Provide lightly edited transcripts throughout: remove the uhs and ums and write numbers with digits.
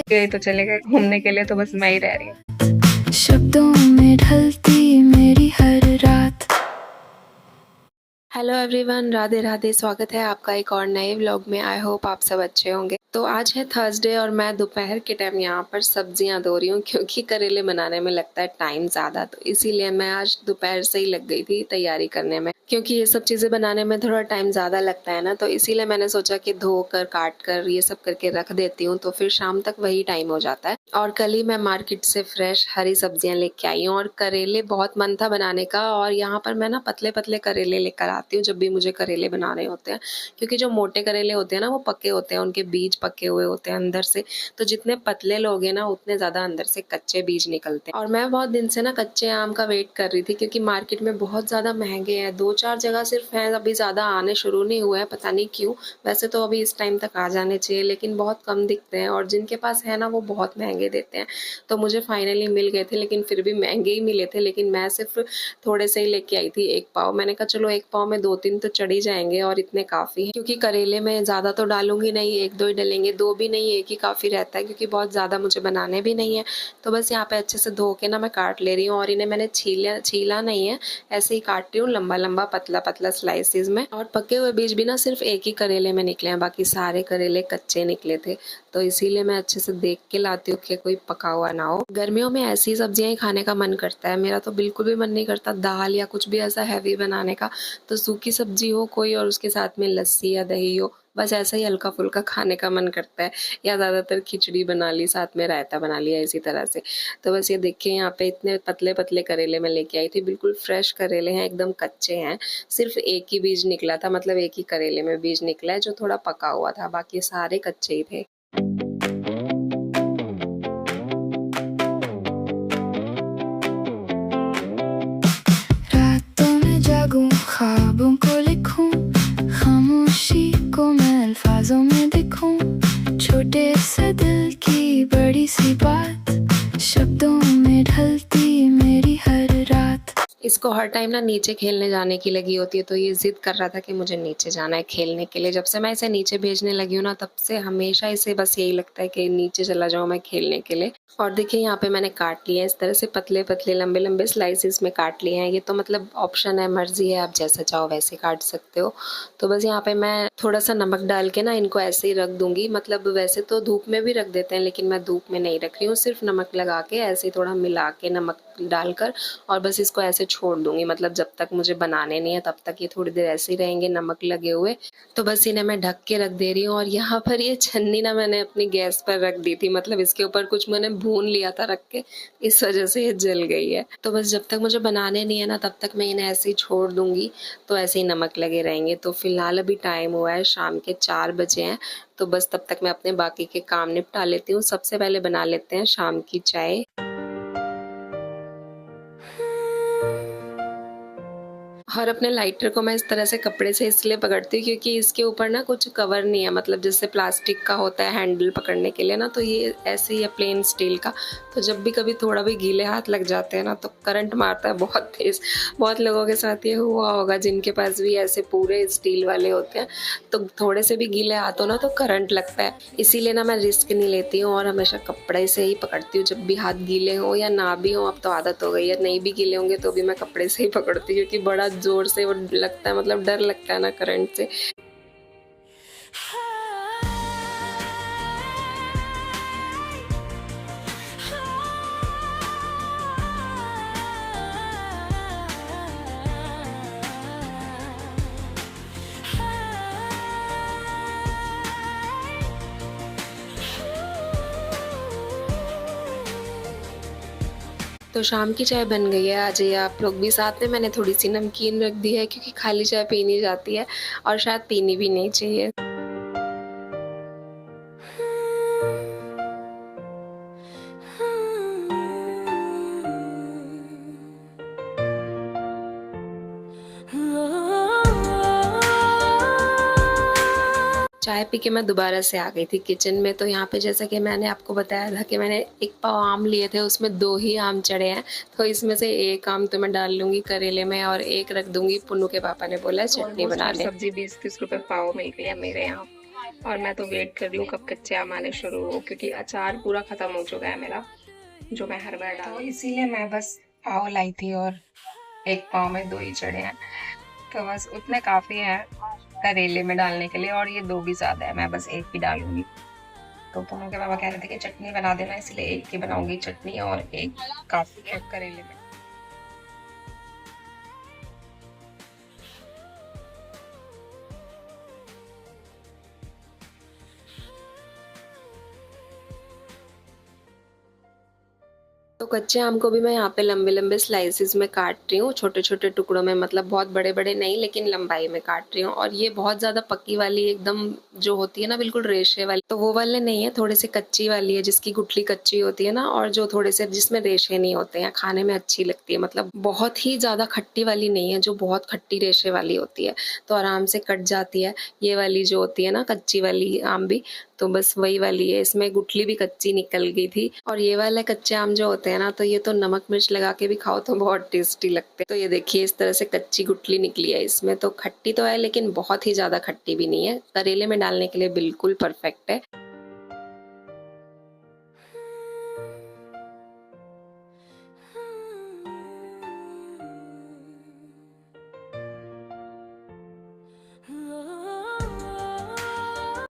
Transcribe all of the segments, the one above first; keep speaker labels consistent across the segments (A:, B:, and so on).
A: के तो चले गए घूमने के लिए, तो बस मैं ही रह रही हूँ।
B: शब्दों में ढलती मेरी हर रात।
C: Hello everyone, Radhe Radhe. स्वागत है आपका एक और नए व्लॉग में। आई होप आप सब अच्छे होंगे। तो आज है थर्सडे और मैं दोपहर के टाइम यहाँ पर सब्जियाँ धो रही हूँ, क्योंकि करेले बनाने में लगता है टाइम ज़्यादा, तो इसीलिए मैं आज दोपहर से ही लग गई थी तैयारी करने में। क्योंकि ये सब चीज़ें बनाने में थोड़ा टाइम ज़्यादा लगता है ना, तो इसीलिए मैंने सोचा कि धो कर काट कर ये सब करके रख देती हूँ, तो फिर शाम तक वही टाइम हो जाता है। और कल ही मैं मार्केट से फ्रेश हरी सब्जियाँ लेके आई हूँ, और करेले बहुत मन था बनाने का। और यहाँ पर मैं ना पतले पतले करेले लेकर आती हूँ जब भी मुझे करेले बनाने होते हैं, क्योंकि जो मोटे करेले होते हैं ना वो पके होते हैं, उनके बीज पके हुए होते हैं अंदर से। तो जितने पतले लोगे ना उतने ज़्यादा अंदर से कच्चे बीज निकलते हैं। और मैं बहुत दिन से ना कच्चे आम का वेट कर रही थी, क्योंकि मार्केट में बहुत ज़्यादा महंगे हैं। 2-4 जगह सिर्फ हैं, अभी ज़्यादा आने शुरू नहीं हुए हैं, पता नहीं क्यों। वैसे तो अभी इस टाइम तक आ जाने चाहिए, लेकिन बहुत कम दिखते हैं, और जिनके पास है ना वो बहुत महंगे देते हैं। तो मुझे फाइनली मिल गए थे, लेकिन फिर भी महंगे ही मिले थे। लेकिन मैं सिर्फ थोड़े से ही लेके आई थी, 1 पाव। मैंने कहा चलो 1 पाव में 2-3 तो चढ़ ही जाएंगे, और इतने काफ़ी हैं, क्योंकि करेले में ज़्यादा तो डालूंगी नहीं, 1-2 ही डलेंगे। 2 भी नहीं, 1 ही काफ़ी रहता है, क्योंकि बहुत ज़्यादा मुझे बनाने भी नहीं है। तो बस यहाँ पे अच्छे से धो के ना मैं काट ले रही हूँ, और इन्हें मैंने छीला नहीं है, ऐसे ही काट रही हूँ लंबा लंबा पतला पतला स्लाइसिस में। और पके हुए बीज भी ना सिर्फ 1 ही करेले में निकले हैं, बाकी सारे करेले कच्चे निकले थे। तो इसीलिए मैं अच्छे से देख के लाती हूँ कि कोई पका हुआ ना हो। गर्मियों में ऐसी सब्जियां ही खाने का मन करता है। मेरा तो बिल्कुल भी मन नहीं करता दाल या कुछ भी ऐसा हैवी बनाने का। तो सूखी सब्जी हो कोई, और उसके साथ में लस्सी या दही हो, बस ऐसा ही हल्का फुल्का खाने का मन करता है। या ज़्यादातर खिचड़ी बना ली, साथ में रायता बना लिया, इसी तरह से। तो बस ये देखिए, यहाँ पे इतने पतले पतले करेले मैं लेके आई थी, बिल्कुल फ्रेश करेले हैं, एकदम कच्चे हैं। सिर्फ 1 ही बीज निकला था, मतलब 1 ही करेले में बीज निकला है जो थोड़ा पका हुआ था, बाकी सारे कच्चे ही थे।
B: रातों में जागूं, ख्वाबों को लिखूं, खामोशी को मैं अल्फाजों में दिखूं। छोटे से दिल की बड़ी सी बात, शब्दों में ढलती मेरी हर रात।
C: इसको हर टाइम ना नीचे खेलने जाने की लगी होती है, तो ये जिद कर रहा था कि मुझे नीचे जाना है खेलने के लिए। जब से मैं इसे नीचे भेजने लगी हूँ ना, तब से हमेशा इसे बस यही लगता है कि नीचे चला जाऊँ मैं खेलने के लिए। और देखिए यहाँ पे मैंने काट लिया है, इस तरह से पतले पतले लंबे लंबे स्लाइसिस में काट लिए हैं। ये तो मतलब ऑप्शन है, मर्जी है, आप जैसा चाहो वैसे काट सकते हो। तो बस यहाँ पे मैं थोड़ा सा नमक डाल के ना इनको ऐसे ही रख दूंगी। मतलब वैसे तो धूप में भी रख देते हैं, लेकिन मैं धूप में नहीं रख रही हूँ, सिर्फ नमक लगा के ऐसे ही थोड़ा मिला के नमक डालकर, और बस इसको ऐसे छोड़ दूंगी। मतलब जब तक मुझे बनाने नहीं है तब तक ये थोड़ी देर ऐसे ही रहेंगे नमक लगे हुए। तो बस इन्हें मैं ढक के रख दे रही हूँ। और यहाँ पर ये छन्नी ना मैंने अपनी गैस पर रख दी थी, मतलब इसके ऊपर कुछ मैंने भून लिया था रख के, इस वजह से ये जल गई है। तो बस जब तक मुझे बनाने नहीं है ना, तब तक मैं इन्हें ऐसे ही छोड़ दूंगी, तो ऐसे ही नमक लगे रहेंगे। तो फिलहाल अभी टाइम हुआ है शाम के 4 बजे हैं, तो बस तब तक मैं अपने बाकी के काम निपटा लेती हूँ। सबसे पहले बना लेते हैं शाम की चाय। और अपने लाइटर को मैं इस तरह से कपड़े से इसलिए पकड़ती हूँ, क्योंकि इसके ऊपर ना कुछ कवर नहीं है, मतलब जैसे प्लास्टिक का होता है हैंडल पकड़ने के लिए ना, तो ये ऐसे ही है प्लेन स्टील का। तो जब भी कभी थोड़ा भी गीले हाथ लग जाते हैं ना, तो करंट मारता है बहुत तेज़। बहुत लोगों के साथ ये हुआ होगा जिनके पास भी ऐसे पूरे स्टील वाले होते हैं, तो थोड़े से भी गीले हाथ हो ना तो करंट लगता है। इसीलिए ना मैं रिस्क नहीं लेती हूँ, और हमेशा कपड़े से ही पकड़ती हूँ जब भी हाथ गीले हो या ना भी हो। अब तो आदत हो गई है, नहीं भी गीले होंगे तो भी मैं कपड़े से ही पकड़ती हूँ, क्योंकि बड़ा जोर से वो लगता है, मतलब डर लगता है ना करंट से। तो शाम की चाय बन गई है, आ जाइए आप लोग भी साथ में। मैंने थोड़ी सी नमकीन रख दी है, क्योंकि खाली चाय पी नहीं जाती है, और शायद पीनी भी नहीं चाहिए। चाय पी के मैं दोबारा से आ गई थी किचन में। तो यहाँ पे जैसा कि मैंने आपको बताया था कि मैंने 1 पाव आम लिए थे, उसमें 2 ही आम चढ़े हैं। तो इसमें से 1 आम तो मैं डाल लूँगी करेले में, और 1 रख दूँगी। पुन्नू के पापा ने बोला चटनी बना ले।
A: सब्जी 20-30 रुपए पाव मिल गई है मेरे यहाँ। और मैं तो वेट कर रही हूँ कब कच्चे आम आने शुरू हो, क्योंकि अचार पूरा खत्म हो चुका है मेरा, जो मैं हर बार डाल, तो इसीलिए मैं बस पाव लाई थी और एक पाव में 2 ही चढ़े हैं, तो बस उतने काफ़ी हैं करेले में डालने के लिए, और ये 2 भी ज़्यादा है, मैं बस 1 ही डालूँगी। तो दोनों के पापा कह रहे थे कि चटनी बना देना, इसलिए 1 की बनाऊँगी चटनी और 1 काफ़ी है करेले में।
C: तो कच्चे आम को भी मैं यहाँ पे लंबे-लंबे स्लाइसेस में काट रही हूँ, छोटे-छोटे टुकड़ों में, मतलब बहुत बड़े-बड़े नहीं लेकिन लंबाई में काट रही हूँ। और ये बहुत ज़्यादा पकी वाली एकदम जो होती है ना बिल्कुल रेशे वाली, तो वो वाले नहीं है, थोड़े से कच्ची वाली है जिसकी गुठली कच्ची होती है ना, और जो थोड़े से जिसमें रेशे नहीं होते हैं, खाने में अच्छी लगती है, मतलब बहुत ही ज़्यादा खट्टी वाली नहीं है, जो बहुत खट्टी रेशे वाली होती है, तो आराम से कट जाती है। ये वाली जो होती है ना कच्ची वाली आम भी, तो बस वही वाली है, इसमें गुठली भी कच्ची निकल गई थी। और ये वाले कच्चे आम जो होते हैं ना, तो ये तो नमक मिर्च लगा के भी खाओ तो बहुत टेस्टी लगते हैं। तो ये देखिए इस तरह से कच्ची गुठली निकली है, इसमें तो खट्टी तो है लेकिन बहुत ही ज्यादा खट्टी भी नहीं है, करेले में डालने के लिए बिल्कुल परफेक्ट है।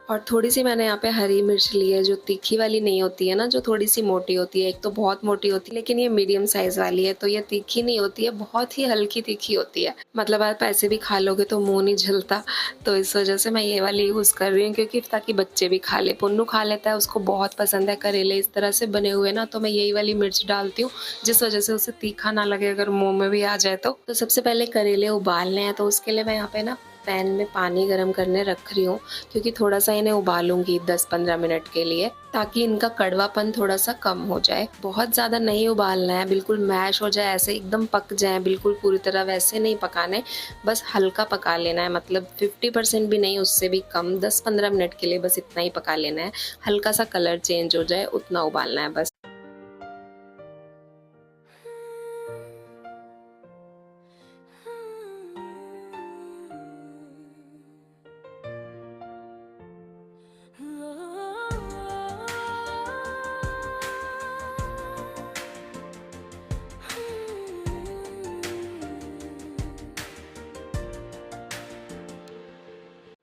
C: और थोड़ी-सी मैंने यहाँ पे हरी मिर्च ली है, जो तीखी वाली नहीं होती है ना, जो थोड़ी-सी मोटी होती है। एक तो बहुत मोटी होती है, लेकिन ये मीडियम साइज़ वाली है, तो ये तीखी नहीं होती है, बहुत ही हल्की तीखी होती है। मतलब आप ऐसे भी खा लोगे तो मुँह नहीं जलता, तो इस वजह से मैं ये वाली यूज़ कर रही हूँ, क्योंकि ताकि बच्चे भी खा लें। पुन्नू खा लेता है, उसको बहुत पसंद है करेले इस तरह से बने हुए ना, तो मैं यही वाली मिर्च डालती हूँ, जिस वजह से उसे तीखा ना लगे अगर मुँह में भी आ जाए तो। तो सबसे पहले करेले उबालने हैं, तो उसके लिए मैं यहाँ पे ना पैन में पानी गरम करने रख रही हूँ, क्योंकि थोड़ा-सा इन्हें उबालूँगी 10-15 मिनट के लिए, ताकि इनका कड़वापन थोड़ा-सा कम हो जाए। बहुत ज़्यादा नहीं उबालना है, बिल्कुल मैश हो जाए, ऐसे एकदम पक जाएँ बिल्कुल पूरी तरह, वैसे नहीं पकाने, बस हल्का पका लेना है, मतलब 50% भी नहीं, उससे भी कम, 10-15 मिनट के लिए बस इतना ही पका लेना है। हल्का-सा कलर चेंज हो जाए उतना उबालना है बस।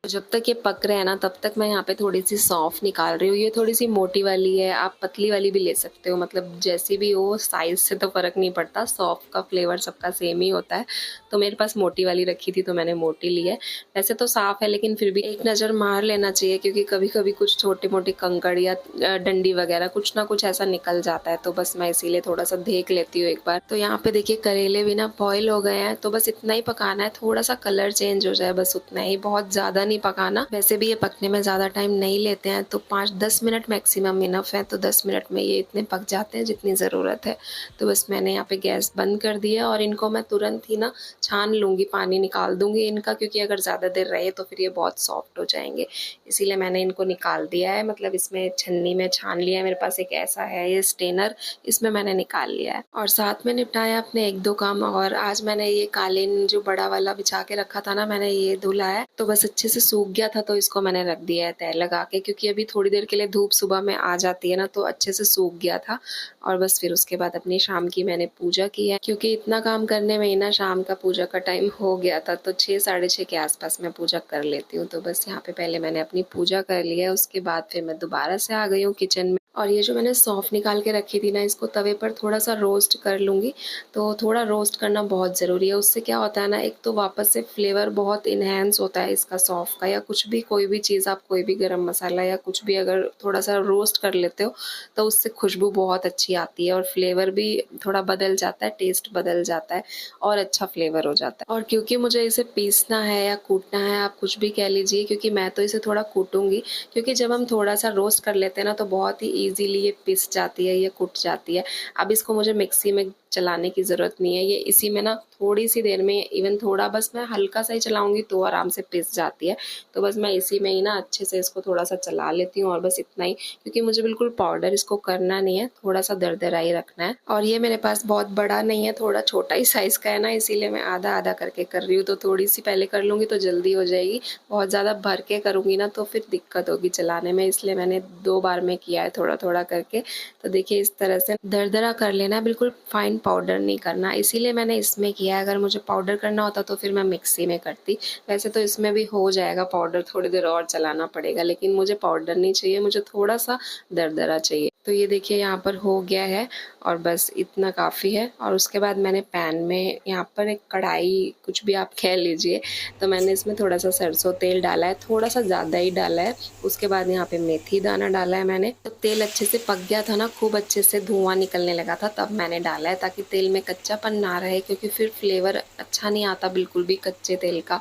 C: जब तक ये पक रहे हैं ना, तब तक मैं यहाँ पे थोड़ी-सी सौंफ निकाल रही हूँ। ये थोड़ी-सी मोटी वाली है, आप पतली वाली भी ले सकते हो, मतलब जैसी भी हो, साइज़ से तो फ़र्क नहीं पड़ता, सौंफ का फ्लेवर सबका सेम ही होता है। तो मेरे पास मोटी वाली रखी थी तो मैंने मोटी ली है। वैसे तो साफ़ है, लेकिन फिर भी एक नज़र मार लेना चाहिए, क्योंकि कभी-कभी कुछ छोटे-मोटे कंकड़ या डंडी वगैरह कुछ ना कुछ ऐसा निकल जाता है, तो बस मैं इसीलिए थोड़ा-सा देख लेती हूँ एक बार। तो यहाँ पे देखिए करेले भी ना बॉयल हो गए हैं, तो बस इतना ही पकाना है, थोड़ा-सा कलर चेंज हो जाए बस उतना ही, बहुत ज़्यादा नहीं पकाना। वैसे भी ये पकने में ज़्यादा टाइम नहीं लेते हैं, तो 5-10 मिनट मैक्सिमम इनफ है, तो 10 मिनट में ये इतने पक जाते हैं जितनी ज़रूरत है। तो बस मैंने यहाँ पे गैस बंद कर दिया, और इनको मैं तुरंत ही ना छान लूँगी, पानी निकाल दूँगी इनका, क्योंकि अगर ज़्यादा देर रहे तो फिर ये बहुत सॉफ्ट हो जाएँगे। इसीलिए मैंने इनको निकाल दिया है, मतलब इसमें छन्नी में छान लिया है, मेरे पास एक ऐसा है ये स्ट्रेनर, इसमें मैंने निकाल लिया है। और साथ में निपटाया अपने 1-2 काम, और आज मैंने ये कालीन जो बड़ा वाला बिछा के रखा था ना, मैंने ये धुला है, तो बस अच्छे से सूख गया था, तो इसको मैंने रख दिया है तह लगा के, क्योंकि अभी थोड़ी देर के लिए धूप सुबह में आ जाती है ना, तो अच्छे से सूख गया था। और बस फिर उसके बाद अपनी शाम की मैंने पूजा की है, क्योंकि इतना काम करने में ही ना शाम का पूजा का टाइम हो गया था, तो 6 साढ़े 6 के आसपास मैं पूजा कर लेती हूँ। तो बस यहाँ पे पहले मैंने अपनी पूजा कर ली है, उसके बाद फिर मैं दोबारा से आ गई हूँ किचन में। और ये जो मैंने सौंफ निकाल के रखी थी ना, इसको तवे पर थोड़ा-सा रोस्ट कर लूँगी। तो थोड़ा रोस्ट करना बहुत ज़रूरी है, उससे क्या होता है ना, एक तो वापस से फ्लेवर बहुत इन्हेंस होता है इसका सौंफ का, या कुछ भी कोई भी चीज़ आप कोई भी गरम मसाला या कुछ भी अगर थोड़ा-सा रोस्ट कर लेते हो, तो उससे खुशबू बहुत अच्छी आती है, और फ्लेवर भी थोड़ा बदल जाता है, टेस्ट बदल जाता है, और अच्छा फ्लेवर हो जाता है। और क्योंकि मुझे इसे पीसना है या कूटना है, आप कुछ भी कह लीजिए, क्योंकि मैं तो इसे थोड़ा कूटूँगी, क्योंकि जब हम थोड़ा-सा रोस्ट कर लेते हैं ना, तो बहुत ही ईज़िली ये पिस जाती है, ये कुट जाती है। अब इसको मुझे मिक्सी में चलाने की ज़रूरत नहीं है। ये इसी में ना थोड़ी सी देर में, इवन थोड़ा बस मैं हल्का सा ही चलाऊंगी तो आराम से पिस जाती है। तो बस मैं इसी में ही ना अच्छे से इसको थोड़ा सा चला लेती हूँ और बस इतना ही, क्योंकि मुझे बिल्कुल पाउडर इसको करना नहीं है, थोड़ा सा दरदरा ही रखना है। और ये मेरे पास बहुत बड़ा नहीं है, थोड़ा छोटा ही साइज़ का है ना, इसीलिए मैं आधा आधा करके कर रही हूँ। तो थोड़ी सी पहले कर लूँगी तो जल्दी हो जाएगी, बहुत ज़्यादा भर के करूँगी ना तो फिर दिक्कत होगी चलाने में, इसलिए मैंने 2 बार में किया है थोड़ा थोड़ा करके। तो देखिए इस तरह से दरदरा कर लेना, बिल्कुल फाइन पाउडर नहीं करना, इसीलिए मैंने इसमें किया है। अगर मुझे पाउडर करना होता तो फिर मैं मिक्सी में करती। वैसे तो इसमें भी हो जाएगा पाउडर, थोड़ी देर और चलाना पड़ेगा, लेकिन मुझे पाउडर नहीं चाहिए, मुझे थोड़ा सा दरदरा चाहिए। तो ये देखिए यहाँ पर हो गया है और बस इतना काफ़ी है। और उसके बाद मैंने पैन में यहाँ पर एक कढ़ाई, कुछ भी आप कह लीजिए, तो मैंने इसमें थोड़ा सा सरसों तेल डाला है, थोड़ा सा ज़्यादा ही डाला है। उसके बाद यहाँ पे मेथी दाना डाला है मैंने। तो तेल अच्छे से पक गया था ना, खूब अच्छे से धुआं निकलने लगा था, तब मैंने डाला है, ताकि तेल में कच्चापन ना रहे, क्योंकि फिर फ्लेवर अच्छा नहीं आता बिल्कुल भी कच्चे तेल का।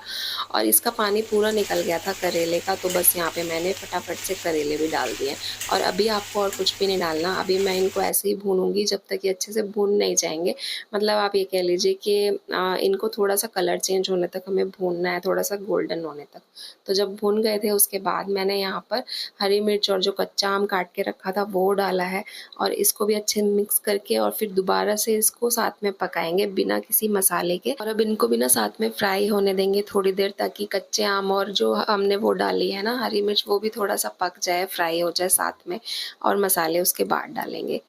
C: और इसका पानी पूरा निकल गया था करेले का, तो बस यहाँ पे मैंने फटाफट से करेले भी डाल दिए। और अभी आपको और कुछ भी नहीं डालना, अभी मैं इनको ऐसे ही भूनूंगी जब तक ये अच्छे से भून नहीं जाएंगे। मतलब आप ये कह लीजिए कि इनको थोड़ा सा कलर चेंज होने तक हमें भूनना है, थोड़ा सा गोल्डन होने तक। तो जब भून गए थे उसके बाद मैंने यहाँ पर हरी मिर्च और जो कच्चा आम काट के रखा था वो डाला है, और इसको भी अच्छे मिक्स करके और फिर दोबारा से इसको साथ में पकाएंगे बिना किसी मसाले के। और अब इनको भी ना साथ में फ्राई होने देंगे थोड़ी देर, ताकि कच्चे आम और जो हमने वो डाली है ना हरी मिर्च, वो भी थोड़ा सा पक जाए, फ्राई हो जाए साथ में, और मसाले उसके बाद डालेंगे।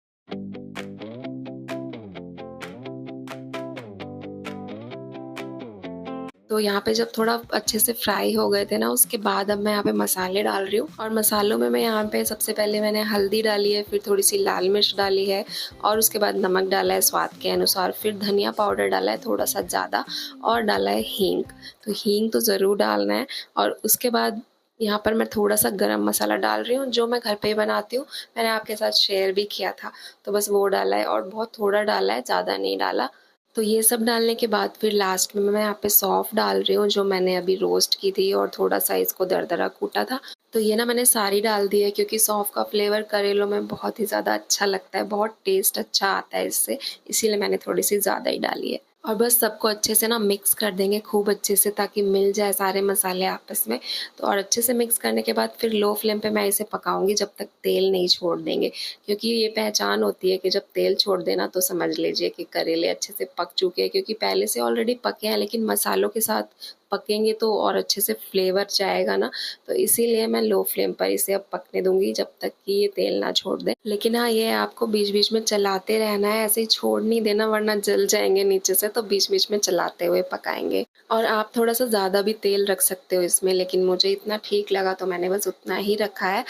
C: तो यहाँ पे जब थोड़ा अच्छे से फ्राई हो गए थे ना, उसके बाद अब मैं यहाँ पे मसाले डाल रही हूँ। और मसालों में मैं यहाँ पे सबसे पहले मैंने हल्दी डाली है, फिर थोड़ी सी लाल मिर्च डाली है, और उसके बाद नमक डाला है स्वाद के अनुसार, फिर धनिया पाउडर डाला है थोड़ा सा ज़्यादा, और डाला है हींग। तो हींग तो ज़रूर डालना है। और उसके बाद यहाँ पर मैं थोड़ा सा गरम मसाला डाल रही हूँ, जो मैं घर पे ही बनाती हूँ, मैंने आपके साथ शेयर भी किया था। तो बस वो डाला है, और बहुत थोड़ा डाला है, ज़्यादा नहीं डाला। तो ये सब डालने के बाद फिर लास्ट में मैं यहाँ पे सौंफ डाल रही हूँ, जो मैंने अभी रोस्ट की थी, और थोड़ा सा इसको दरदरा कूटा था। तो ये ना मैंने सारी डाल दी है, क्योंकि सौंफ का फ्लेवर करेलों में बहुत ही ज़्यादा अच्छा लगता है, बहुत टेस्ट अच्छा आता है इससे, इसीलिए मैंने थोड़ी सी ज़्यादा ही डाली है। और बस सबको अच्छे से ना मिक्स कर देंगे खूब अच्छे से, ताकि मिल जाए सारे मसाले आपस में। तो और अच्छे से मिक्स करने के बाद फिर लो फ्लेम पे मैं इसे पकाऊंगी जब तक तेल नहीं छोड़ देंगे, क्योंकि ये पहचान होती है कि जब तेल छोड़ देना तो समझ लीजिए कि करेले अच्छे से पक चुके हैं, क्योंकि पहले से ऑलरेडी पके हैं, लेकिन मसालों के साथ पकेंगे तो और अच्छे से फ्लेवर जाएगा ना। तो इसीलिए मैं लो फ्लेम पर इसे अब पकने दूंगी जब तक कि ये तेल ना छोड़ दे। लेकिन हाँ, ये आपको बीच बीच में चलाते रहना है, ऐसे ही छोड़ नहीं देना, वरना जल जाएंगे नीचे से। तो बीच बीच में चलाते हुए पकाएंगे। और आप थोड़ा सा ज़्यादा भी तेल रख सकते हो इसमें, लेकिन मुझे इतना ठीक लगा तो मैंने बस उतना ही रखा है।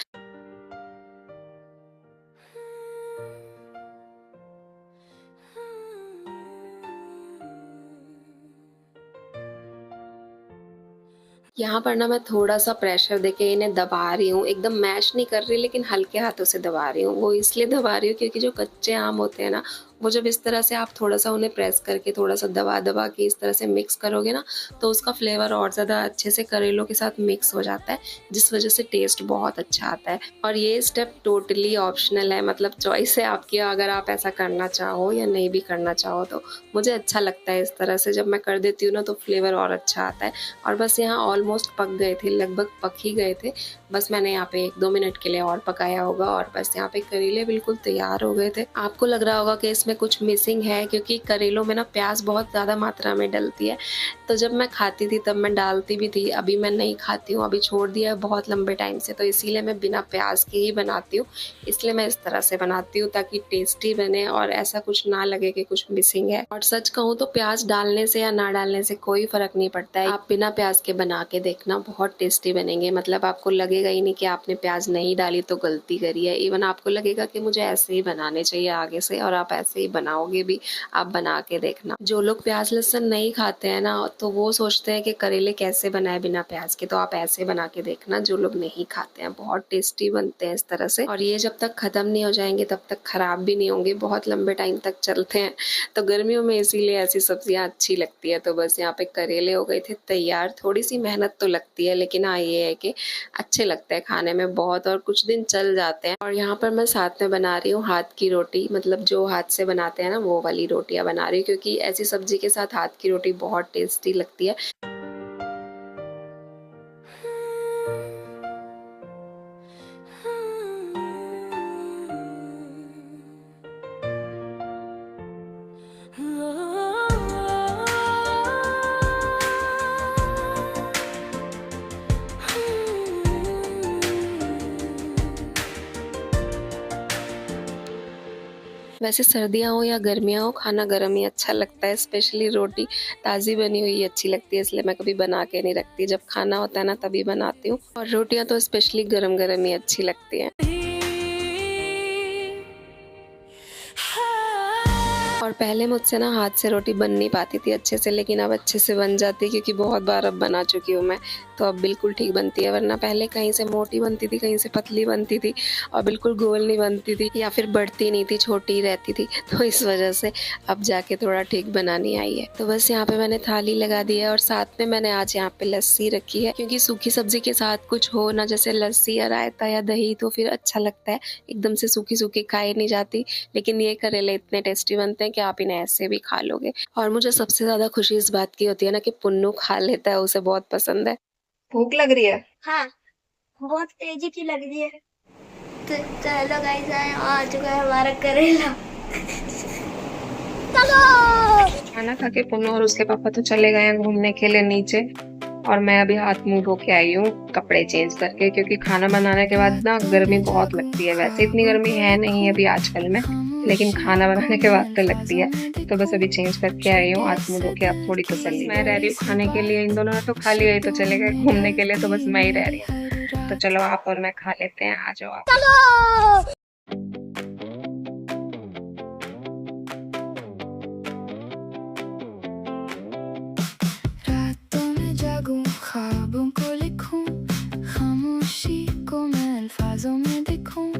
C: यहाँ पर ना मैं थोड़ा सा प्रेशर देके इन्हें दबा रही हूँ, एकदम मैश नहीं कर रही, लेकिन हल्के हाथों से दबा रही हूँ। वो इसलिए दबा रही हूँ क्योंकि जो कच्चे आम होते हैं ना, वो जब इस तरह से आप थोड़ा सा उन्हें प्रेस करके थोड़ा सा दबा दबा के इस तरह से मिक्स करोगे ना, तो उसका फ्लेवर और ज़्यादा अच्छे से करेलों के साथ मिक्स हो जाता है, जिस वजह से टेस्ट बहुत अच्छा आता है। और ये स्टेप टोटली ऑप्शनल है, मतलब चॉइस है आपकी, अगर आप ऐसा करना चाहो या नहीं भी करना चाहो। तो मुझे अच्छा लगता है इस तरह से, जब मैं कर देती हूँ ना तो फ्लेवर और अच्छा आता है। और बस यहाँ ऑलमोस्ट पक गए थे, लगभग पक ही गए थे। बस मैंने यहाँ पे 1-2 मिनट के लिए और पकाया होगा, और बस यहाँ पे करेले बिल्कुल तैयार हो गए थे। आपको लग रहा होगा कि इसमें कुछ मिसिंग है, क्योंकि करेलों में ना प्याज बहुत ज़्यादा मात्रा में डलती है। तो जब मैं खाती थी तब मैं डालती भी थी, अभी मैं नहीं खाती हूँ, अभी छोड़ दिया है बहुत लंबे टाइम से। तो इसीलिए मैं बिना प्याज के ही बनाती हूँ, इसलिए मैं इस तरह से बनाती हूँ ताकि टेस्टी बने और ऐसा कुछ ना लगे कि कुछ मिसिंग है। और सच कहूँ तो प्याज डालने से या ना डालने से कोई फर्क नहीं पड़ता है। आप बिना प्याज के बना के देखना, बहुत टेस्टी बनेंगे। मतलब आपको लगेगा ही नहीं कि आपने प्याज नहीं डाली तो गलती करी है। इवन आपको लगेगा कि मुझे ऐसे ही बनाने चाहिए आगे से, और आप ऐसे ही बनाओगे भी। आप बना के देखना। जो लोग प्याज लहसुन नहीं खाते हैं ना, तो वो सोचते हैं कि करेले कैसे बनाए बिना प्याज के, तो आप ऐसे बना के देखना, जो लोग नहीं खाते हैं। बहुत टेस्टी बनते हैं इस तरह से, और ये जब तक ख़त्म नहीं हो जाएंगे तब तक ख़राब भी नहीं होंगे, बहुत लंबे टाइम तक चलते हैं। तो गर्मियों में इसीलिए ऐसी सब्जियां अच्छी लगती है। तो बस यहाँ पे करेले हो गए थे तैयार। थोड़ी सी मेहनत तो लगती है, लेकिन हाँ ये है कि अच्छे लगते हैं खाने में बहुत, और कुछ दिन चल जाते हैं। और यहाँ पर मैं साथ में बना रही हूँ हाथ की रोटी, मतलब जो हाथ से बनाते हैं ना वो वाली रोटियाँ बना रही हूँ, क्योंकि ऐसी सब्जी के साथ हाथ की रोटी बहुत टेस्टी लगती है। वैसे सर्दियाँ हो या गर्मियाँ हो, खाना गर्म ही अच्छा लगता है। स्पेशली रोटी ताज़ी बनी हुई अच्छी लगती है, इसलिए मैं कभी बना के नहीं रखती। जब खाना होता है ना तभी बनाती हूँ, और रोटियाँ तो स्पेशली गरम गरम ही अच्छी लगती हैं। और पहले मुझसे ना हाथ से रोटी बन नहीं पाती थी अच्छे से, लेकिन अब अच्छे से बन जाती है, क्योंकि बहुत बार अब बना चुकी हूँ मैं, तो अब बिल्कुल ठीक बनती है। वरना पहले कहीं से मोटी बनती थी, कहीं से पतली बनती थी, और बिल्कुल गोल नहीं बनती थी, या फिर बढ़ती नहीं थी, छोटी ही रहती थी। तो इस वजह से अब जाके थोड़ा ठीक बनानी आई है। तो बस यहाँ पे मैंने थाली लगा दी है, और साथ में मैंने आज यहाँ पे लस्सी रखी है, क्योंकि सूखी सब्जी के साथ कुछ हो ना, जैसे लस्सी या रायता या दही, तो फिर अच्छा लगता है। एकदम से सूखी सूखी खाई नहीं जाती, लेकिन ये करेले इतने टेस्टी बनते हैं कि आप इन्हें ऐसे भी खा लोगे। और मुझे सबसे ज्यादा खुशी इस बात की होती है ना कि पुन्नू खा लेता है, उसे बहुत पसंद है।
A: भूख लग रही है?
D: हाँ, बहुत तेजी की लग रही है। तो चलो गाइस, आ चुका है हमारा करेला। चलो।
A: खाना खा के पुन्नू और उसके पापा तो चले गए हैं घूमने के लिए नीचे, और मैं अभी हाथ मुंह धो के आई हूँ कपड़े चेंज करके, क्योंकि खाना बनाने के बाद ना गर्मी बहुत लगती है। वैसे इतनी गर्मी है नहीं अभी आजकल में, लेकिन खाना बनाने के बाद तो लगती है। तो बस अभी चेंज करके आई हूँ, हाथ मुंह धो के अब थोड़ी तसल्ली। मैं रह रही हूँ खाने के लिए, इन दोनों ने तो खा लिया ही, तो चले गए घूमने के लिए, तो बस मैं ही रह रही हूँ। तो चलो आप और मैं खा लेते हैं, आ जाओ आप।
D: चलो।
B: रातों में जागूं, ख्वाबों को लिखूं, खामोशी को मैं अल्फाजों में दिखूं,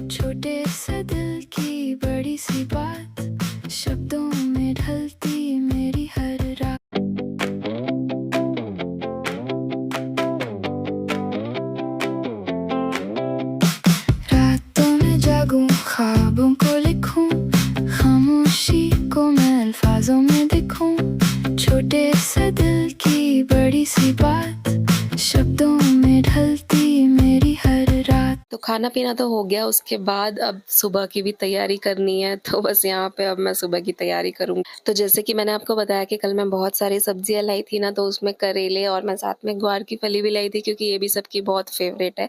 B: छोटे से दिल की बड़ी सी बात, शब्दों में ढलती मेरी हर रात। रातों में जागूं, ख्वाबों को लिखूं, खामोशी को मैं अल्फाजों में दिखूं, छोटे से दिल की बड़ी सी बात, शब्दों में ढलती मेरी हर रात।
C: तो खाना पीना तो हो गया, उसके बाद अब सुबह की भी तैयारी करनी है। तो बस यहाँ पे अब मैं सुबह की तैयारी करूँगी। तो जैसे कि मैंने आपको बताया कि कल मैं बहुत सारी सब्जियां लाई थी ना, तो उसमें करेले और मैं साथ में ग्वार की फली भी लाई थी, क्योंकि ये भी सबकी बहुत फेवरेट है,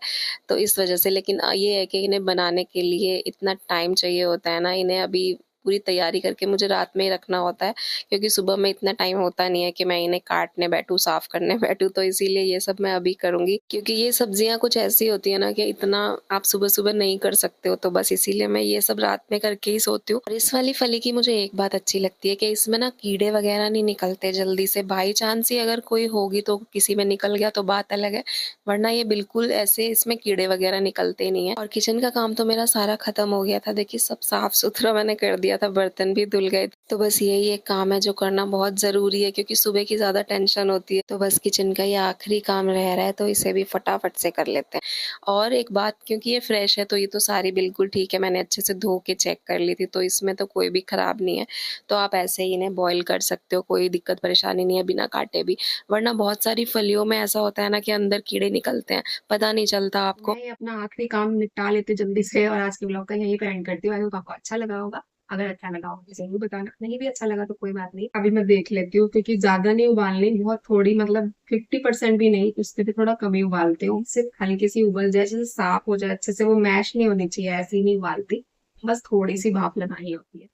C: तो इस वजह से। लेकिन ये है कि इन्हें बनाने के लिए इतना टाइम चाहिए होता है ना, इन्हें अभी पूरी तैयारी करके मुझे रात में ही रखना होता है, क्योंकि सुबह में इतना टाइम होता नहीं है कि मैं इन्हें काटने बैठूं, साफ करने बैठूं। तो इसीलिए ये सब मैं अभी करूंगी, क्योंकि ये सब्जियां कुछ ऐसी होती है ना कि इतना आप सुबह सुबह नहीं कर सकते हो, तो बस इसीलिए मैं ये सब रात में करके ही सोती हूँ। और इस वाली फली की मुझे एक बात अच्छी लगती है कि इसमें ना कीड़े वगैरह नहीं निकलते जल्दी से। बाई चांस ही अगर कोई होगी तो किसी में निकल गया तो बात अलग है, वरना ये बिल्कुल ऐसे इसमें कीड़े वगैरह निकलते नहीं है। और किचन का काम तो मेरा सारा खत्म हो गया था, देखिए सब साफ सुथरा मैंने कर दिया था, बर्तन भी धुल गए। तो बस यही एक काम है जो करना बहुत जरूरी है, क्योंकि सुबह की ज्यादा टेंशन होती है। तो बस किचन का ये आखिरी काम रह रहा है, तो इसे भी फटाफट से कर लेते हैं। और एक बात, क्योंकि ये फ्रेश है तो ये तो सारी बिल्कुल ठीक है, मैंने अच्छे से धो के चेक कर ली थी, तो इसमें तो कोई भी खराब नहीं है। तो आप ऐसे ही इन्हें बॉईल कर सकते हो, कोई दिक्कत परेशानी नहीं है बिना काटे भी। वरना बहुत सारी फलियों में ऐसा होता है ना कि अंदर कीड़े निकलते हैं, पता नहीं चलता आपको।
A: मैं अपना आखिरी काम निपटा लेते जल्दी से, और आज के ब्लॉग का यही एंड करती हूँ। आई होप आपको अच्छा लगा होगा। अगर अच्छा लगा हो तो जरूर बताना, नहीं भी अच्छा लगा तो कोई बात नहीं। अभी मैं देख लेती हूँ, क्योंकि ज्यादा नहीं उबालनी, बहुत थोड़ी, मतलब 50% भी नहीं, उससे भी थोड़ा कम ही उबालती हूँ। सिर्फ हल्की सी उबल जाए, जैसे साफ हो जाए अच्छे से, वो मैश नहीं होनी चाहिए, ऐसी नहीं उबालती, बस थोड़ी सी भाप लगानी होती है।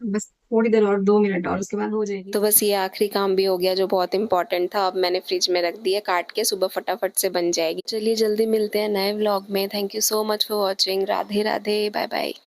A: बस थोड़ी देर और, 2 मिनट और, उसके बाद हो जाएगी।
C: तो बस ये आखिरी काम भी हो गया जो बहुत इंपॉर्टेंट था। अब मैंने फ्रिज में रख दिया काट के, सुबह फटाफट से बन जाएगी। चलिए जल्दी मिलते हैं नए व्लॉग में। Thank you so much for watching. Radhe Radhe, bye bye.